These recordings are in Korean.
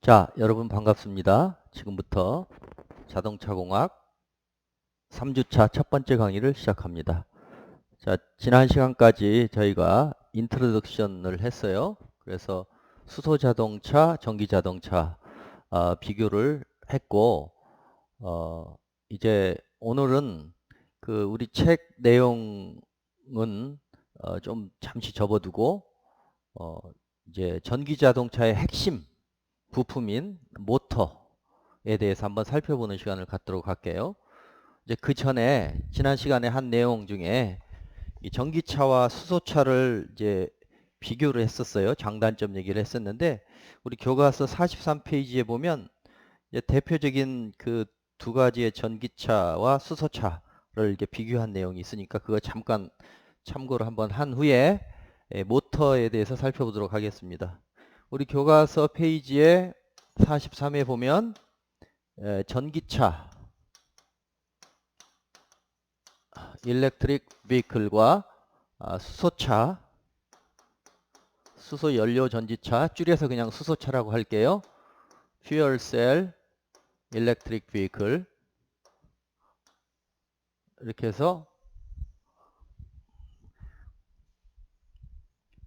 자, 여러분 반갑습니다. 지금부터 자동차공학 3주차 첫 번째 강의를 시작합니다. 자, 지난 시간까지 저희가 인트로덕션을 했어요. 그래서 수소자동차, 전기자동차 비교를 했고 이제 오늘은 그 우리 책 내용은 좀 잠시 접어두고 어, 이제 전기자동차의 핵심 부품인 모터에 대해서 한번 살펴보는 시간을 갖도록 할게요. 이제 그 전에 지난 시간에 한 내용 중에 이 전기차와 수소차를 이제 비교를 했었어요. 장단점 얘기를 했었는데 우리 교과서 43페이지에 보면 이제 대표적인 그 두 가지의 전기차와 수소차를 이렇게 비교한 내용이 있으니까 그거 잠깐 참고를 한번 한 후에 모터에 대해서 살펴보도록 하겠습니다. 우리 교과서 페이지에 43에 보면 전기차, 일렉트릭 비클과 수소차, 수소 연료 전지차, 줄여서 그냥 수소차라고 할게요. fuel cell, electric vehicle 이렇게 해서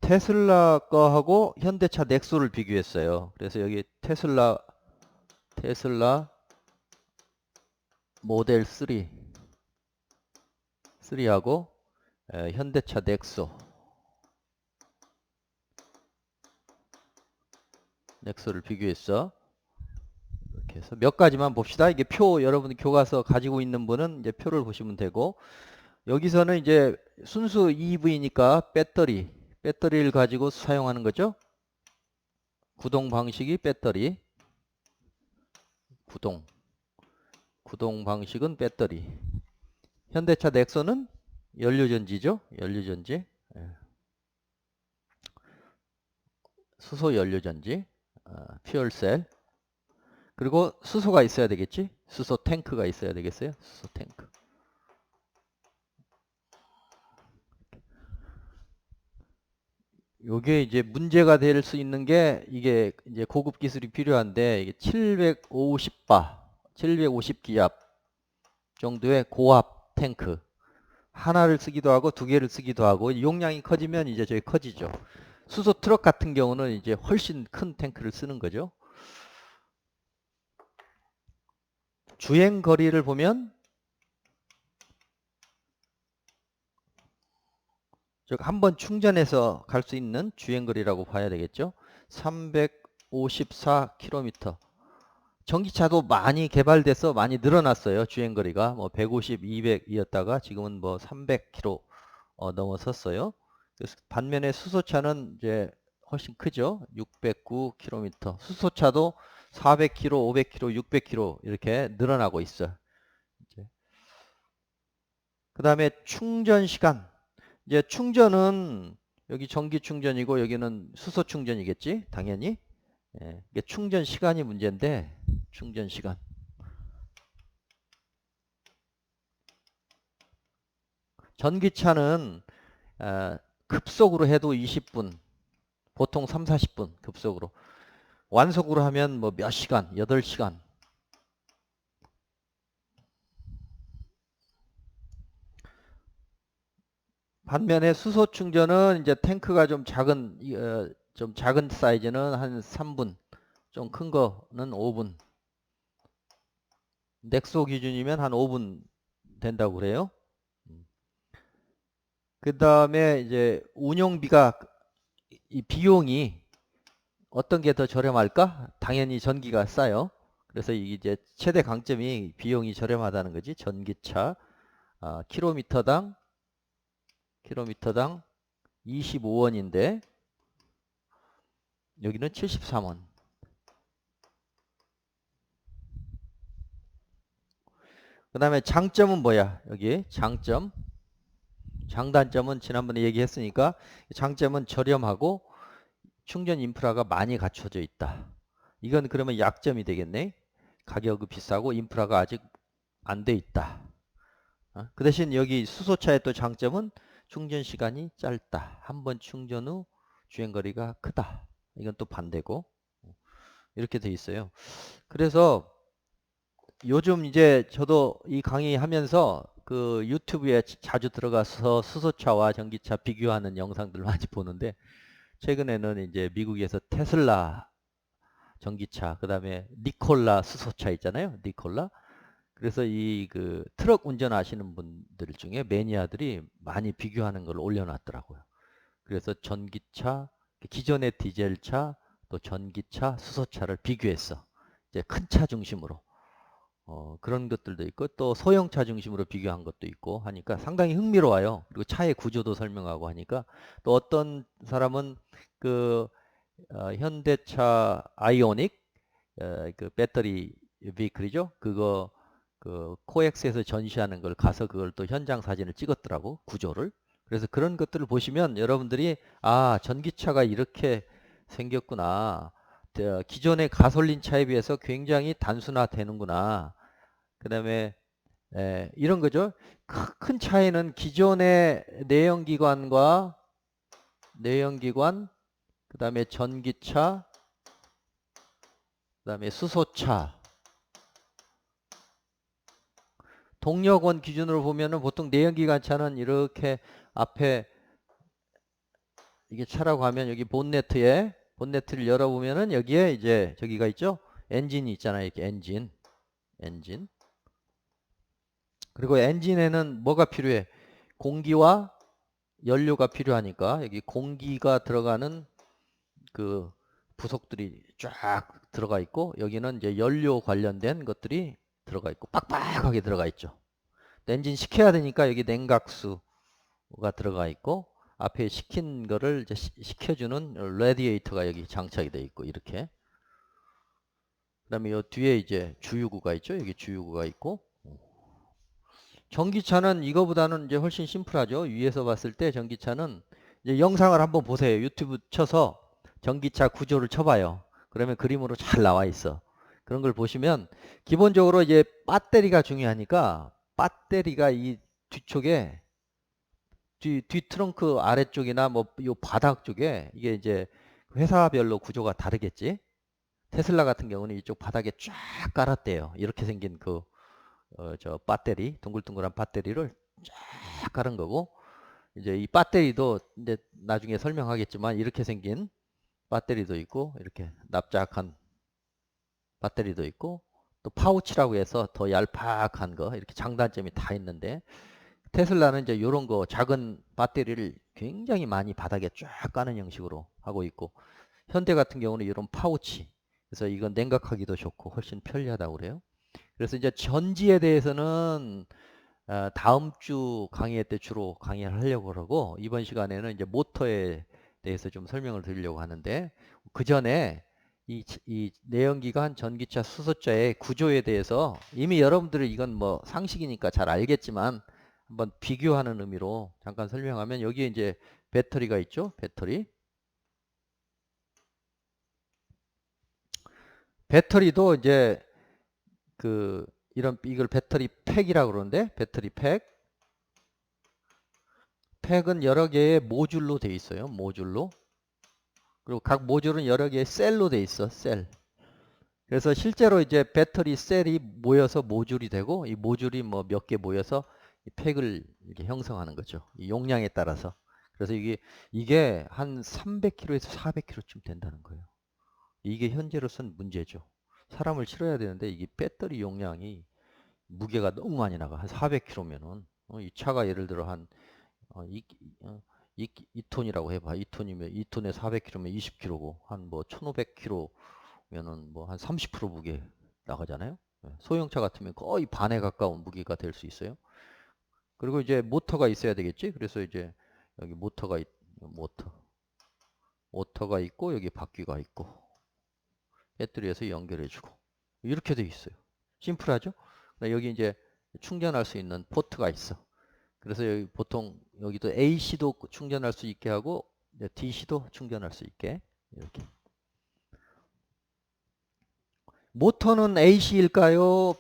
테슬라 거하고 현대차 넥소를 비교했어요. 그래서 여기 테슬라 모델 3하고 현대차 넥소를 비교했어. 이렇게 해서 몇 가지만 봅시다. 이게 표 여러분 교과서 가지고 있는 분은 이제 표를 보시면 되고 여기서는 이제 순수 EV니까 배터리를 가지고 사용하는 거죠. 구동 방식이 배터리, 구동 방식은 배터리. 현대차 넥소는 연료전지죠. 연료전지. 수소 연료전지, 퓨얼셀. 그리고 수소가 있어야 되겠지. 수소 탱크가 있어야 되겠어요. 수소 탱크. 요게 이제 문제가 될 수 있는 게 이게 이제 고급 기술이 필요한데 이게 750기압 정도의 고압 탱크 하나를 쓰기도 하고 두 개를 쓰기도 하고 용량이 커지면 이제 저기 커지죠. 수소 트럭 같은 경우는 이제 훨씬 큰 탱크를 쓰는 거죠. 주행 거리를 보면 즉 한 번 충전해서 갈 수 있는 주행 거리라고 봐야 되겠죠. 354km. 전기차도 많이 개발돼서 많이 늘어났어요. 주행거리가 뭐 150, 200이었다가 지금은 뭐 300km 넘어섰어요. 그래서 반면에 수소차는 이제 훨씬 크죠. 609km. 수소차도 400km, 500km, 600km 이렇게 늘어나고 있어요. 그 다음에 충전 시간. 이제 충전은 여기 전기 충전이고 여기는 수소 충전이겠지. 당연히. 이게 충전 시간이 문제인데 충전 시간. 전기차는 급속으로 해도 20분, 보통 3, 40분 급속으로. 완속으로 하면 뭐 몇 시간, 8시간. 반면에 수소 충전은 이제 탱크가 좀 작은 사이즈는 한 3분, 좀 큰 거는 5분. 넥소 기준이면 한 5분 된다고 그래요. 그 다음에 이제 운용비가 이 비용이 어떤 게 더 저렴할까? 당연히 전기가 싸요. 그래서 이게 이제 최대 강점이 비용이 저렴하다는 거지. 전기차 킬로미터당 25원인데 여기는 73원. 그 다음에 장점은 뭐야? 여기 장점. 장단점은 지난번에 얘기했으니까 장점은 저렴하고 충전 인프라가 많이 갖춰져 있다. 이건 그러면 약점이 되겠네. 가격이 비싸고 인프라가 아직 안 돼 있다. 그 대신 여기 수소차의 또 장점은 충전 시간이 짧다. 한 번 충전 후 주행거리가 크다. 이건 또 반대고. 이렇게 돼 있어요. 그래서 요즘 이제 저도 이 강의 하면서 그 유튜브에 자주 들어가서 수소차와 전기차 비교하는 영상들 많이 보는데, 최근에는 이제 미국에서 테슬라 전기차, 그 다음에 니콜라 수소차 있잖아요. 니콜라. 그래서 이 그 트럭 운전하시는 분들 중에 매니아들이 많이 비교하는 걸 올려놨더라고요. 그래서 전기차, 기존의 디젤차, 또 전기차, 수소차를 비교했어. 이제 큰 차 중심으로. 그런 것들도 있고, 또 소형차 중심으로 비교한 것도 있고 하니까 상당히 흥미로워요. 그리고 차의 구조도 설명하고 하니까, 또 어떤 사람은 그 현대차 아이오닉, 그 배터리 비클이죠. 그거 그 코엑스에서 전시하는 걸 가서 그걸 또 현장 사진을 찍었더라고, 구조를. 그래서 그런 것들을 보시면 여러분들이 아, 전기차가 이렇게 생겼구나. 기존의 가솔린 차에 비해서 굉장히 단순화되는구나. 그다음에 이런 거죠. 큰 차이는 기존의 내연기관, 그다음에 전기차, 그다음에 수소차, 동력원 기준으로 보면은 보통 내연기관 차는 이렇게 앞에, 이게 차라고 하면 여기 본네트를 열어보면은 여기에 이제 저기가 있죠. 엔진이 있잖아요. 이렇게 엔진. 그리고 엔진에는 뭐가 필요해? 공기와 연료가 필요하니까 여기 공기가 들어가는 그 부속들이 쫙 들어가 있고, 여기는 이제 연료 관련된 것들이 들어가 있고 빡빡하게 들어가 있죠. 엔진 식혀야 되니까 여기 냉각수가 들어가 있고, 앞에 식힌 거를 이제 식혀주는 레디에이터가 여기 장착이 되어 있고, 이렇게. 그다음에 요 뒤에 이제 주유구가 있죠. 여기 주유구가 있고. 전기차는 이거보다는 이제 훨씬 심플하죠. 위에서 봤을 때 전기차는 이제 영상을 한번 보세요. 유튜브 쳐서 전기차 구조를 쳐봐요. 그러면 그림으로 잘 나와 있어. 그런 걸 보시면 기본적으로 이제 배터리가 중요하니까, 배터리가 이 뒤쪽에 뒤 트렁크 아래쪽이나 뭐 요 바닥 쪽에, 이게 이제 회사별로 구조가 다르겠지. 테슬라 같은 경우는 이쪽 바닥에 쫙 깔았대요. 이렇게 생긴 그 저 배터리, 둥글둥글한 배터리를 쫙 깔은 거고, 이제 이 배터리도 이제 나중에 설명하겠지만 이렇게 생긴 배터리도 있고, 이렇게 납작한 배터리도 있고, 또 파우치라고 해서 더 얄팍한 거, 이렇게 장단점이 다 있는데, 테슬라는 이제 이런 거 작은 배터리를 굉장히 많이 바닥에 쫙 까는 형식으로 하고 있고, 현대 같은 경우는 이런 파우치, 그래서 이건 냉각하기도 좋고 훨씬 편리하다고 그래요. 그래서 이제 전지에 대해서는 다음 주 강의 때 주로 강의를 하려고 그러고, 이번 시간에는 이제 모터에 대해서 좀 설명을 드리려고 하는데, 그 전에 이 내연기관 전기차 수소차의 구조에 대해서 이미 여러분들이 이건 뭐 상식이니까 잘 알겠지만 한번 비교하는 의미로 잠깐 설명하면, 여기에 이제 배터리가 있죠. 배터리도 이제 그 이걸 배터리 팩이라고 그러는데, 배터리 팩은 여러 개의 모듈로 돼 있어요. 모듈로. 그리고 각 모듈은 여러 개의 셀로 돼 있어. 셀. 그래서 실제로 이제 배터리 셀이 모여서 모듈이 되고, 이 모듈이 뭐 몇 개 모여서 이 팩을 이렇게 형성하는 거죠. 이 용량에 따라서. 그래서 이게 한 300kg에서 400kg쯤 된다는 거예요. 이게 현재로서는 문제죠. 사람을 실어야 되는데 이게 배터리 용량이, 무게가 너무 많이 나가. 한 400kg면은 이 차가 예를 들어 한 어, 이, 어, 2톤이라고 해봐. 2톤이면 2톤에 400kg면 20kg고, 한 뭐 1500kg면은 뭐 한 30% 무게 나가잖아요. 예, 소형차 같으면 거의 반에 가까운 무게가 될 수 있어요. 그리고 이제 모터가 있어야 되겠지. 그래서 이제 여기 모터 모터가 있고, 여기 바퀴가 있고, 배터리에서 연결해주고, 이렇게 돼 있어요. 심플하죠? 여기 이제 충전할 수 있는 포트가 있어. 그래서 여기 보통 여기도 AC도 충전할 수 있게 하고 DC도 충전할 수 있게, 이렇게. 모터는 AC일까요?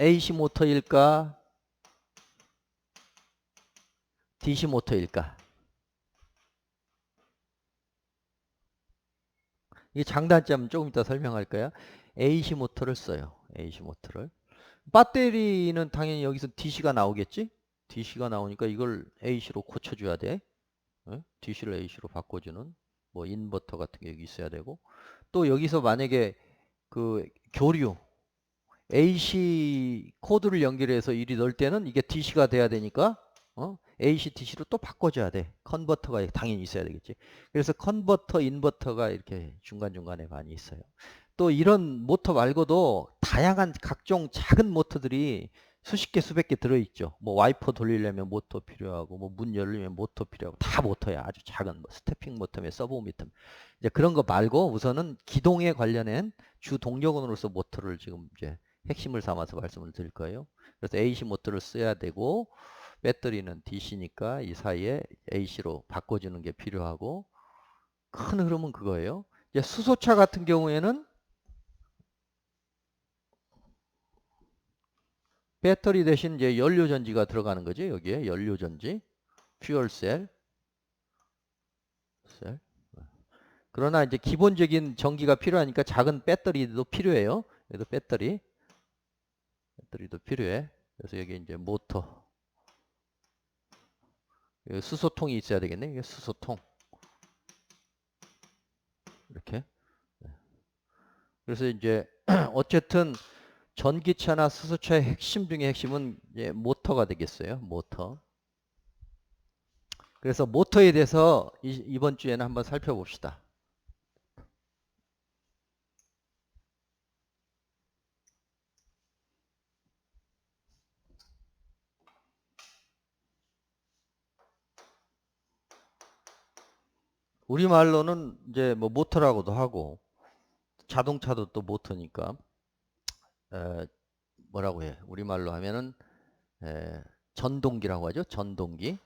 AC 모터일까? DC 모터일까? 이 장단점 조금 이따 설명할 거야. AC 모터를 써요. AC 모터를. 배터리는 당연히 여기서 DC가 나오겠지? DC가 나오니까 이걸 AC로 고쳐줘야 돼. DC를 AC로 바꿔주는 뭐 인버터 같은 게 여기 있어야 되고, 또 여기서 만약에 그 교류 AC 코드를 연결해서 이리 넣을 때는 이게 DC가 돼야 되니까 AC DC로 또 바꿔줘야 돼. 컨버터가 당연히 있어야 되겠지. 그래서 컨버터, 인버터가 이렇게 중간중간에 많이 있어요. 또 이런 모터 말고도 다양한 각종 작은 모터들이 수십 개, 수백 개 들어있죠. 뭐 와이퍼 돌리려면 모터 필요하고, 뭐 문 열리면 모터 필요하고, 다 모터야. 아주 작은 뭐 스태핑 모터면 서보 모터. 이제 그런 거 말고 우선은 기동에 관련된 주 동력원으로서 모터를 지금 이제 핵심을 삼아서 말씀을 드릴 거예요. 그래서 AC 모터를 써야 되고, 배터리는 DC니까 이 사이에 AC로 바꿔주는 게 필요하고, 큰 흐름은 그거예요. 이제 수소차 같은 경우에는 배터리 대신 이제 연료전지가 들어가는 거죠. 여기에 연료전지, 퓨얼셀, 셀. 그러나 이제 기본적인 전기가 필요하니까 작은 배터리도 필요해요. 그래서 배터리도 필요해. 그래서 여기 이제 모터, 수소통이 있어야 되겠네. 이게 수소통. 이렇게. 그래서 이제 어쨌든 전기차나 수소차의 핵심 중에 핵심은 이제 모터가 되겠어요. 모터. 그래서 모터에 대해서 이번 주에는 한번 살펴봅시다. 우리말로는 이제 뭐 모터라고도 하고, 자동차도 또 모터니까 뭐라고 해? 우리말로 하면은 전동기라고 하죠. 전동기,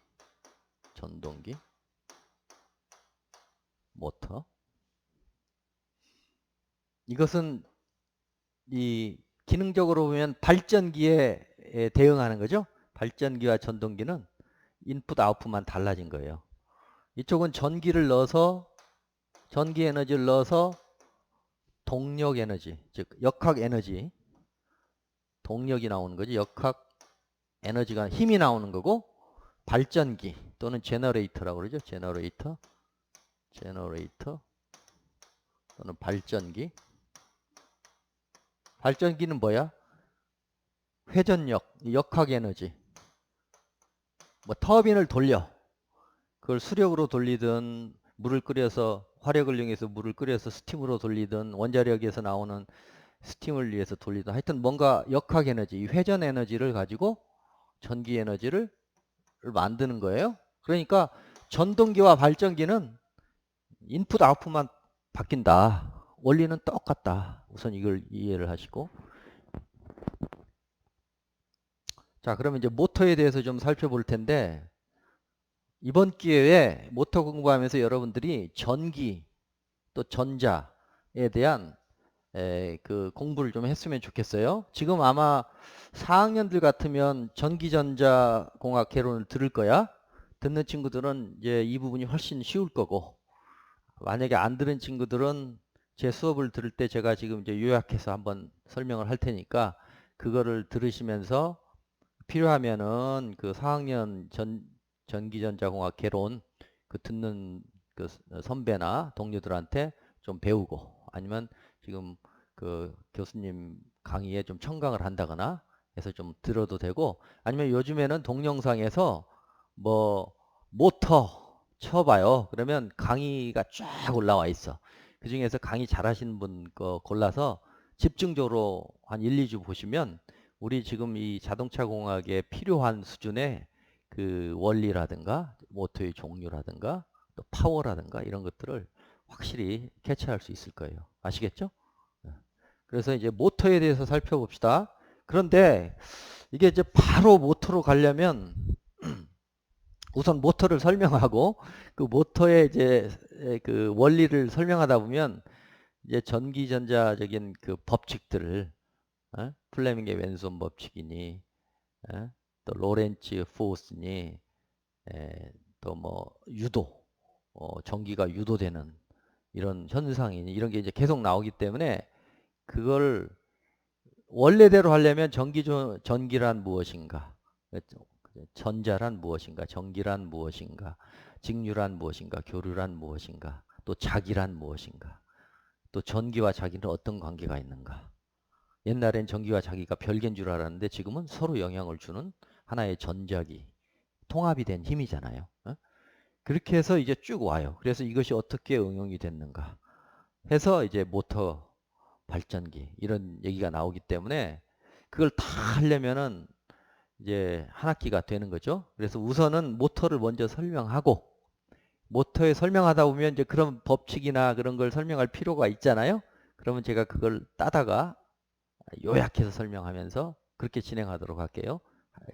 모터. 이것은 이 기능적으로 보면 발전기에 대응하는 거죠. 발전기와 전동기는 인풋 아웃풋만 달라진 거예요. 이쪽은 전기를 넣어서, 전기 에너지를 넣어서 동력 에너지, 즉 역학 에너지, 동력이 나오는 거지. 역학 에너지가 힘이 나오는 거고, 발전기 또는 제너레이터라고 그러죠. 제너레이터 또는 발전기. 발전기는 뭐야? 회전력, 역학 에너지. 뭐 터빈을 돌려. 그걸 수력으로 돌리든, 물을 끓여서, 화력을 이용해서 물을 끓여서 스팀으로 돌리든, 원자력에서 나오는 스팀을 위해서 돌리든, 하여튼 뭔가 역학 에너지, 회전 에너지를 가지고 전기 에너지를 만드는 거예요. 그러니까 전동기와 발전기는 인풋 아웃풋만 바뀐다. 원리는 똑같다. 우선 이걸 이해를 하시고, 자, 그러면 이제 모터에 대해서 좀 살펴볼 텐데, 이번 기회에 모터 공부하면서 여러분들이 전기 또 전자에 대한 그 공부를 좀 했으면 좋겠어요. 지금 아마 4학년들 같으면 전기전자공학 개론을 들을 거야. 듣는 친구들은 이제 이 부분이 훨씬 쉬울 거고, 만약에 안 들은 친구들은 제 수업을 들을 때 제가 지금 이제 요약해서 한번 설명을 할 테니까 그거를 들으시면서 필요하면은 그 4학년 전기전자공학 개론 그 듣는 그 선배나 동료들한테 좀 배우고, 아니면 지금 그 교수님 강의에 좀 청강을 한다거나 해서 좀 들어도 되고, 아니면 요즘에는 동영상에서 뭐 모터 쳐봐요. 그러면 강의가 쫙 올라와 있어. 그 중에서 강의 잘하시는 분 거 골라서 집중적으로 한 1, 2주 보시면 우리 지금 이 자동차 공학에 필요한 수준의 그 원리라든가 모터의 종류라든가 또 파워라든가 이런 것들을 확실히 캐치할 수 있을 거예요. 아시겠죠? 그래서 이제 모터에 대해서 살펴봅시다. 그런데 이게 이제 바로 모터로 가려면 우선 모터를 설명하고, 그 모터의 이제 그 원리를 설명하다 보면 이제 전기전자적인 그 법칙들을, 플레밍의 왼손 법칙이니, 또 로렌츠 포스니, 또 뭐 유도, 전기가 유도되는 이런 현상이 이런 게 이제 계속 나오기 때문에 그걸 원래대로 하려면 전기란 무엇인가? 전자란 무엇인가? 전기란 무엇인가? 직류란 무엇인가? 교류란 무엇인가? 또 자기란 무엇인가? 또 전기와 자기는 어떤 관계가 있는가? 옛날엔 전기와 자기가 별개인 줄 알았는데 지금은 서로 영향을 주는 하나의 전자기, 통합이 된 힘이잖아요. 어? 그렇게 해서 이제 쭉 와요. 그래서 이것이 어떻게 응용이 됐는가 해서 이제 모터 발전기 이런 얘기가 나오기 때문에 그걸 다 하려면은 이제 한 학기가 되는 거죠. 그래서 우선은 모터를 먼저 설명하고 모터에 설명하다 보면 이제 그런 법칙이나 그런 걸 설명할 필요가 있잖아요. 그러면 제가 그걸 따다가 요약해서 설명하면서 그렇게 진행하도록 할게요.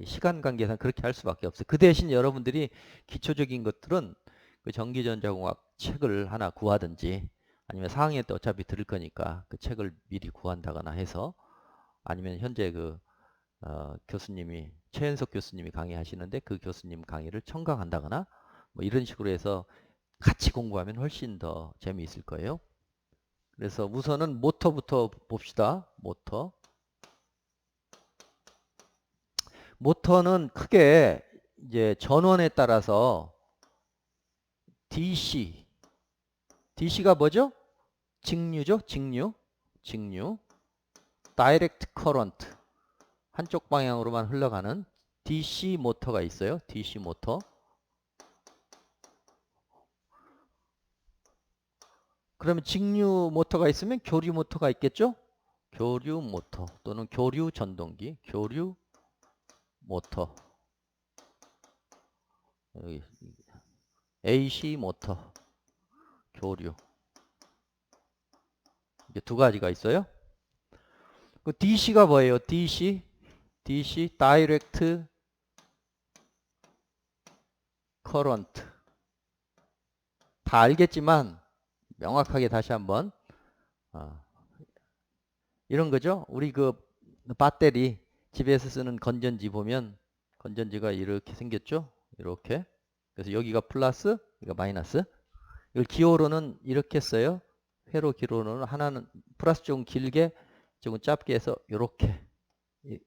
시간 관계상 그렇게 할 수밖에 없어요. 그 대신 여러분들이 기초적인 것들은 그 전기전자공학 책을 하나 구하든지 아니면 4학년 때 어차피 들을 거니까 그 책을 미리 구한다거나 해서 아니면 현재 그 교수님이 최현석 교수님이 강의하시는데 그 교수님 강의를 청강한다거나 뭐 이런 식으로 해서 같이 공부하면 훨씬 더 재미있을 거예요. 그래서 우선은 모터부터 봅시다. 모터는 크게 이제 전원에 따라서 DC가 뭐죠? 직류죠? 직류. 다이렉트 커런트. 한쪽 방향으로만 흘러가는 DC 모터가 있어요. DC 모터. 그러면 직류 모터가 있으면 교류 모터가 있겠죠? 교류 모터 또는 교류 전동기, 교류 모터. 여기 AC 모터, 교류. 이게 두 가지가 있어요. 그 DC가 뭐예요? DC, 다이렉트 커런트. 다 알겠지만 명확하게 다시 한번 이런 거죠. 우리 그 배터리 집에서 쓰는 건전지 보면 건전지가 이렇게 생겼죠. 이렇게. 그래서 여기가 플러스, 여기가 마이너스. 이걸 기호로는 이렇게 써요. 회로 기호로는 하나는 플러스 조금 길게 조금 짧게 해서 이렇게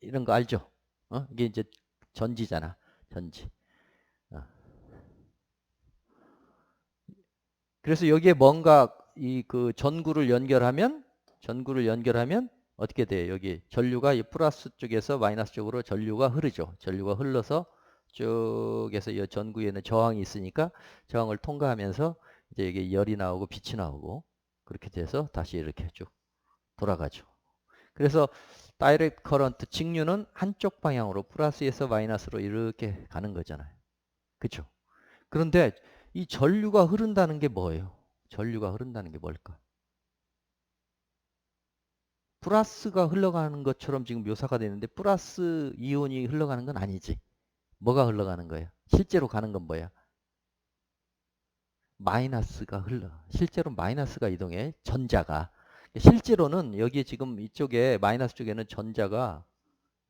이런 거 알죠? 이게 이제 전지잖아. 전지. 어. 그래서 여기에 뭔가 이 그 전구를 연결하면 어떻게 돼요? 여기 전류가 이 플러스 쪽에서 마이너스 쪽으로 전류가 흐르죠. 전류가 흘러서 쭉에서 이 전구에는 저항이 있으니까 저항을 통과하면서 이제 이게 열이 나오고 빛이 나오고 그렇게 돼서 다시 이렇게 쭉 돌아가죠. 그래서 다이렉트 커런트 직류는 한쪽 방향으로 플러스에서 마이너스로 이렇게 가는 거잖아요. 그렇죠? 그런데 이 전류가 흐른다는 게 뭐예요? 전류가 흐른다는 게 뭘까? 플러스가 흘러가는 것처럼 지금 묘사가 되는데 플러스 이온이 흘러가는 건 아니지. 뭐가 흘러가는 거예요? 실제로 가는 건 뭐야? 마이너스가 흘러. 실제로 마이너스가 이동해. 전자가. 실제로는 여기 지금 이쪽에 마이너스 쪽에는 전자가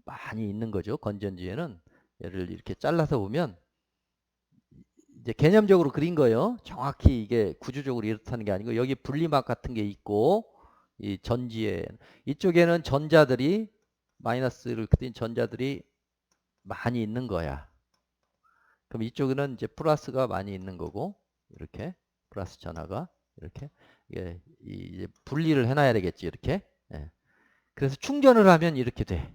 많이 있는 거죠. 건전지에는. 얘를 이렇게 잘라서 보면 이제 개념적으로 그린 거예요. 정확히 이게 구조적으로 이렇다는 게 아니고 여기 분리막 같은 게 있고 이 전지에 이쪽에는 전자들이 마이너스를 띈 전자들이 많이 있는 거야. 그럼 이쪽에는 이제 플러스가 많이 있는 거고 이렇게 플러스 전하가 이렇게 이게 이제 분리를 해놔야 되겠지 이렇게. 예. 그래서 충전을 하면 이렇게 돼.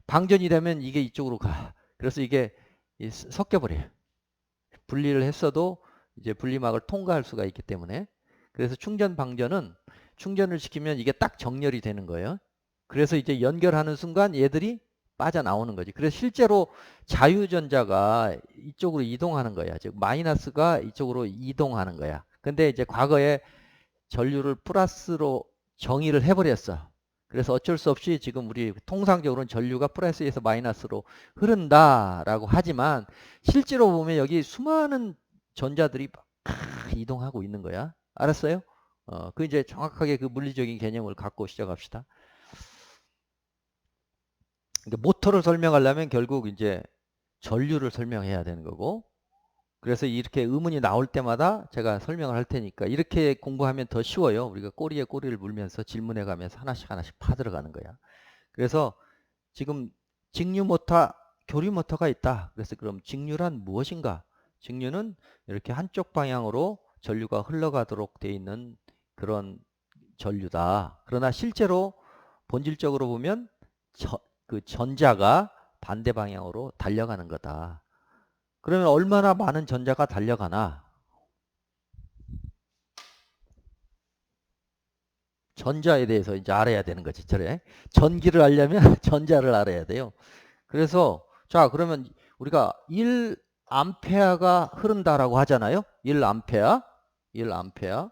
방전이 되면 이게 이쪽으로 가. 그래서 이게 섞여 버려요. 분리를 했어도 이제 분리막을 통과할 수가 있기 때문에 그래서 충전 방전은 충전을 시키면 이게 딱 정렬이 되는 거예요. 그래서 이제 연결하는 순간 얘들이 빠져나오는 거지. 그래서 실제로 자유전자가 이쪽으로 이동하는 거야. 즉 마이너스가 이쪽으로 이동하는 거야. 근데 이제 과거에 전류를 플러스로 정의를 해버렸어. 그래서 어쩔 수 없이 지금 우리 통상적으로는 전류가 플러스에서 마이너스로 흐른다라고 하지만 실제로 보면 여기 수많은 전자들이 이동하고 있는 거야. 알았어요? 그 이제 정확하게 그 물리적인 개념을 갖고 시작합시다. 그러니까 모터를 설명하려면 결국 이제 전류를 설명해야 되는 거고 그래서 이렇게 의문이 나올 때마다 제가 설명을 할 테니까 이렇게 공부하면 더 쉬워요. 우리가 꼬리에 꼬리를 물면서 질문해 가면서 하나씩 하나씩 파들어가는 거야. 그래서 지금 직류 모터, 교류 모터가 있다. 그래서 그럼 직류란 무엇인가? 직류는 이렇게 한쪽 방향으로 전류가 흘러가도록 되어 있는 그런 전류다. 그러나 실제로 본질적으로 보면 그 전자가 반대 방향으로 달려가는 거다. 그러면 얼마나 많은 전자가 달려가나? 전자에 대해서 이제 알아야 되는 거지. 저래. 전기를 알려면 전자를 알아야 돼요. 그래서 자, 그러면 우리가 1암페어가 흐른다라고 하잖아요. 1암페어. 1암페어.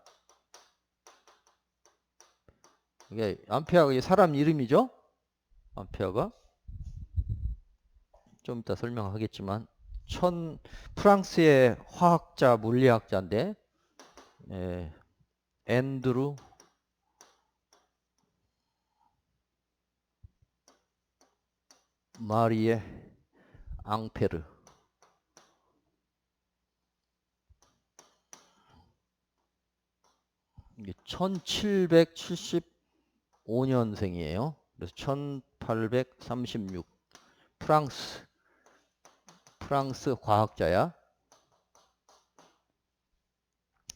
이게 암페어가 사람 이름이죠? 암페어가 좀 이따 설명하겠지만 프랑스의 화학자 물리학자인데 앤드루 마리에 앙페르. 이게 1775년생이에요. 그래서 1836 프랑스 과학자야.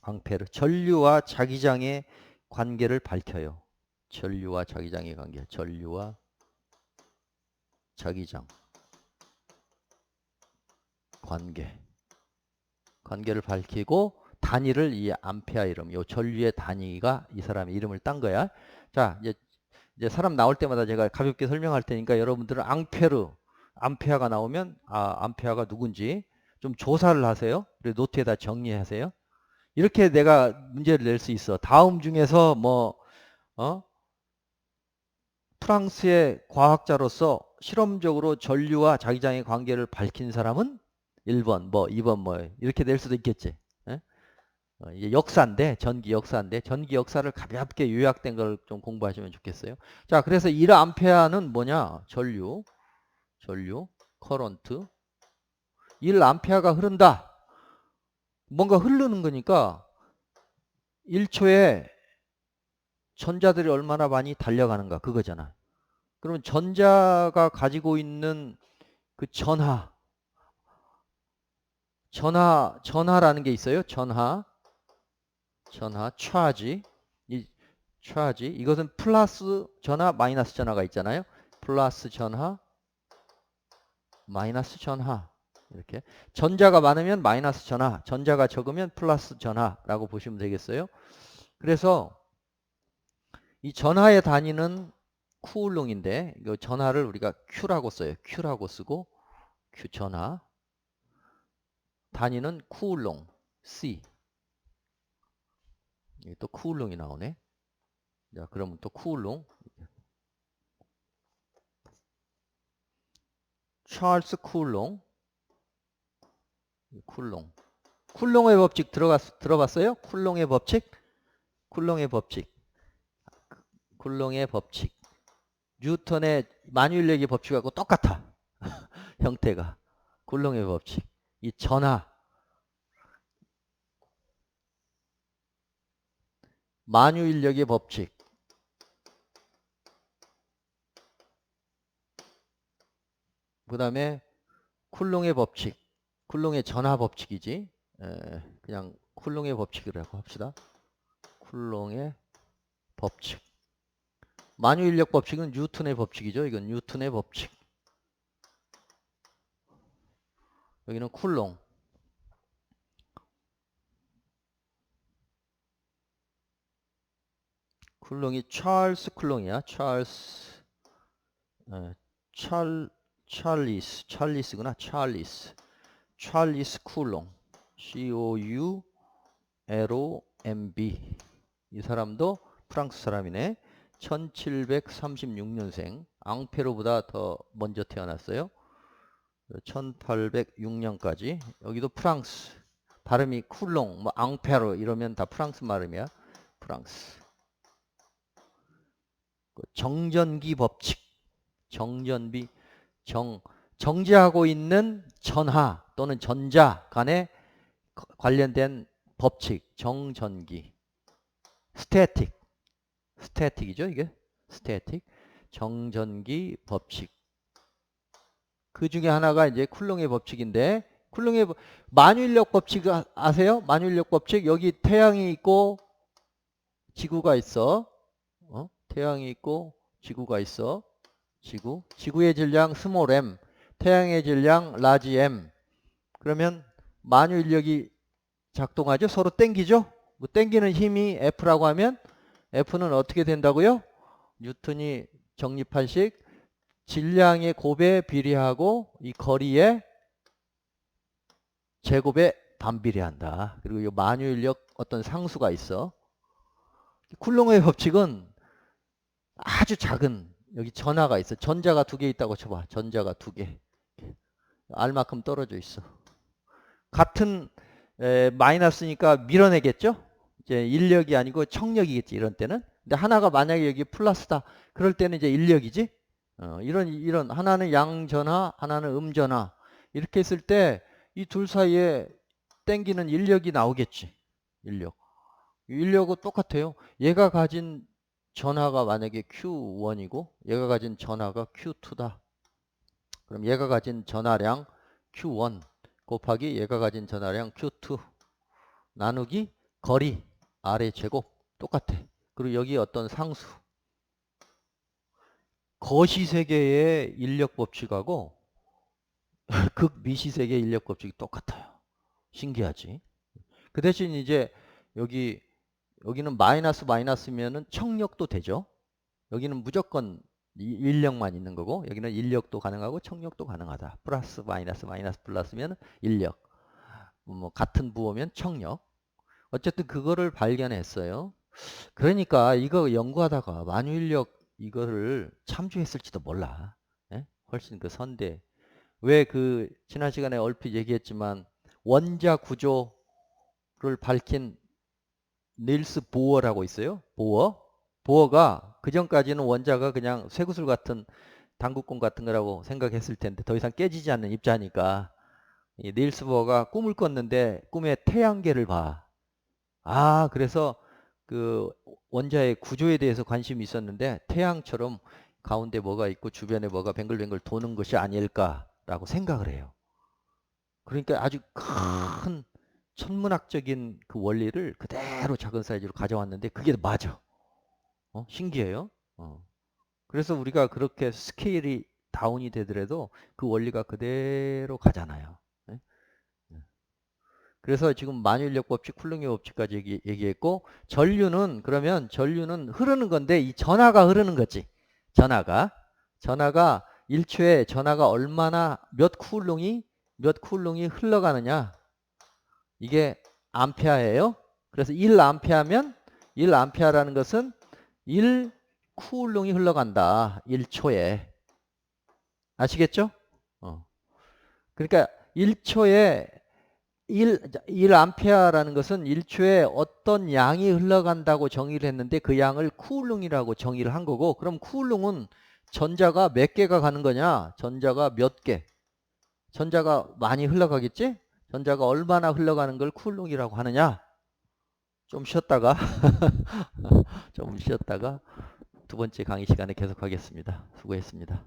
앙페르. 전류와 자기장의 관계를 밝혀요. 전류와 자기장의 관계. 전류와 자기장 관계를 밝히고 단위를 이 암페어 이름, 요 전류의 단위가 이 사람의 이름을 딴 거야. 자, 이제 사람 나올 때마다 제가 가볍게 설명할 테니까 여러분들은 암페어가 나오면 암페어가 누군지 좀 조사를 하세요. 그리고 노트에다 정리하세요. 이렇게 내가 문제를 낼 수 있어. 다음 중에서 프랑스의 과학자로서 실험적으로 전류와 자기장의 관계를 밝힌 사람은 1번, 2번 이렇게 낼 수도 있겠지. 예? 이제 역사인데, 전기 역사를 가볍게 요약된 걸 좀 공부하시면 좋겠어요. 자, 그래서 1암페어는 뭐냐? 전류, 커런트. 1암페어가 흐른다. 뭔가 흐르는 거니까 1초에 전자들이 얼마나 많이 달려가는가 그거잖아. 그러면 전자가 가지고 있는 그 전하라는 게 있어요. 차지. 이 차지. 이것은 플러스 전하, 마이너스 전하가 있잖아요. 플러스 전하, 마이너스 전하. 이렇게. 전자가 많으면 마이너스 전하, 전자가 적으면 플러스 전하라고 보시면 되겠어요. 그래서 이 전하의 단위는 쿠울롱인데, 이 전하를 우리가 Q라고 써요. Q라고 쓰고, Q 전하. 단위는 쿠울롱, C. 여기 또 쿠울롱이 나오네. 자, 그러면 또 쿠울롱. 찰스 쿨롱. 쿨롱의 법칙 들어봤어요? 쿨롱의 법칙? 쿨롱의 법칙. 뉴턴의 만유인력의 법칙하고 똑같아. 형태가. 쿨롱의 법칙. 이 전하. 만유인력의 법칙. 그 다음에 쿨롱의 법칙. 쿨롱의 전하 법칙이지. 그냥 쿨롱의 법칙이라고 합시다. 쿨롱의 법칙. 만유인력 법칙은 뉴턴의 법칙이죠. 이건 뉴턴의 법칙. 여기는 쿨롱. 쿨롱이 찰스 쿨롱이야. 찰리스구나. 찰리스 쿨롱. COULOMB. 이 사람도 프랑스 사람이네. 1736년생. 앙페르보다 더 먼저 태어났어요. 1806년까지. 여기도 프랑스. 발음이 쿨롱, 앙페르 이러면 다 프랑스 발음이야. 프랑스. 정전기 법칙. 정지하고 있는 전하 또는 전자 간의 관련된 법칙, 정전기, 스태틱이죠, 이게? 스태틱, 정전기 법칙. 그 중에 하나가 이제 쿨롱의 법칙인데, 만유인력 법칙 아세요? 만유인력 법칙. 여기 태양이 있고 지구가 있어. 태양이 있고 지구가 있어. 지구의 질량 스몰 m, 태양의 질량 라지 m. 그러면 만유인력이 작동하죠. 서로 땡기죠. 뭐 땡기는 힘이 F라고 하면 F는 어떻게 된다고요? 뉴턴이 정립한 식 질량의 곱에 비례하고 이 거리의 제곱에 반비례한다. 그리고 이 만유인력 어떤 상수가 있어. 쿨롱의 법칙은 아주 작은 여기 전하가 있어. 전자가 2개 있다고 쳐봐. 전자가 2개. 알만큼 떨어져 있어. 같은 마이너스니까 밀어내겠죠? 이제 인력이 아니고 청력이겠지, 이런 때는. 근데 하나가 만약에 여기 플러스다. 그럴 때는 이제 인력이지. 이런 하나는 양전하, 하나는 음전하. 이렇게 했을 때 이 둘 사이에 땡기는 인력이 나오겠지. 인력은 똑같아요. 얘가 가진 전하가 만약에 Q1이고 얘가 가진 전하가 Q2다. 그럼 얘가 가진 전하량 Q1 곱하기 얘가 가진 전하량 Q2 나누기 거리 R의 제곱 똑같아. 그리고 여기 어떤 상수 거시세계의 인력 법칙하고 극미시세계의 인력 법칙이 똑같아요. 신기하지? 그 대신 이제 여기는 마이너스면은 청력도 되죠. 여기는 무조건 인력만 있는 거고 여기는 인력도 가능하고 청력도 가능하다. 플러스 마이너스 플러스면 인력. 뭐 같은 부호면 청력. 어쨌든 그거를 발견했어요. 그러니까 이거 연구하다가 만유인력 이거를 참조했을지도 몰라. 예? 훨씬 그 선대. 왜 그 지난 시간에 얼핏 얘기했지만 원자 구조를 밝힌 닐스 보어라고 있어요. 보어가 그전까지는 원자가 그냥 쇠구슬 같은 당구공 같은 거라고 생각했을 텐데 더 이상 깨지지 않는 입자니까 이 닐스 보어가 꿈을 꿨는데 꿈에 태양계를 봐. 그래서 그 원자의 구조에 대해서 관심이 있었는데 태양처럼 가운데 뭐가 있고 주변에 뭐가 뱅글뱅글 도는 것이 아닐까라고 생각을 해요. 그러니까 아주 큰 천문학적인 그 원리를 그대로 작은 사이즈로 가져왔는데 그게 맞아. 신기해요. 그래서 우리가 그렇게 스케일이 다운이 되더라도 그 원리가 그대로 가잖아요. 네? 그래서 지금 만유인력 법칙, 쿨롱의 법칙까지 얘기했고 그러면 전류는 흐르는 건데 이 전하가 흐르는 거지. 전하가 1초에 전하가 얼마나 몇 쿨롱이 흘러가느냐. 이게 암페어예요. 그래서 1암페어면 1암페어라는 것은 1쿨롱이 흘러간다. 1초에. 아시겠죠? 그러니까 1초에 1암페어라는 것은 1초에 어떤 양이 흘러간다고 정의를 했는데 그 양을 쿨롱이라고 정의를 한 거고 그럼 쿨롱은 전자가 몇 개가 가는 거냐? 전자가 몇 개? 전자가 많이 흘러가겠지? 전자가 얼마나 흘러가는 걸 쿨롱이라고 하느냐? 좀 쉬었다가 두 번째 강의 시간에 계속하겠습니다. 수고했습니다.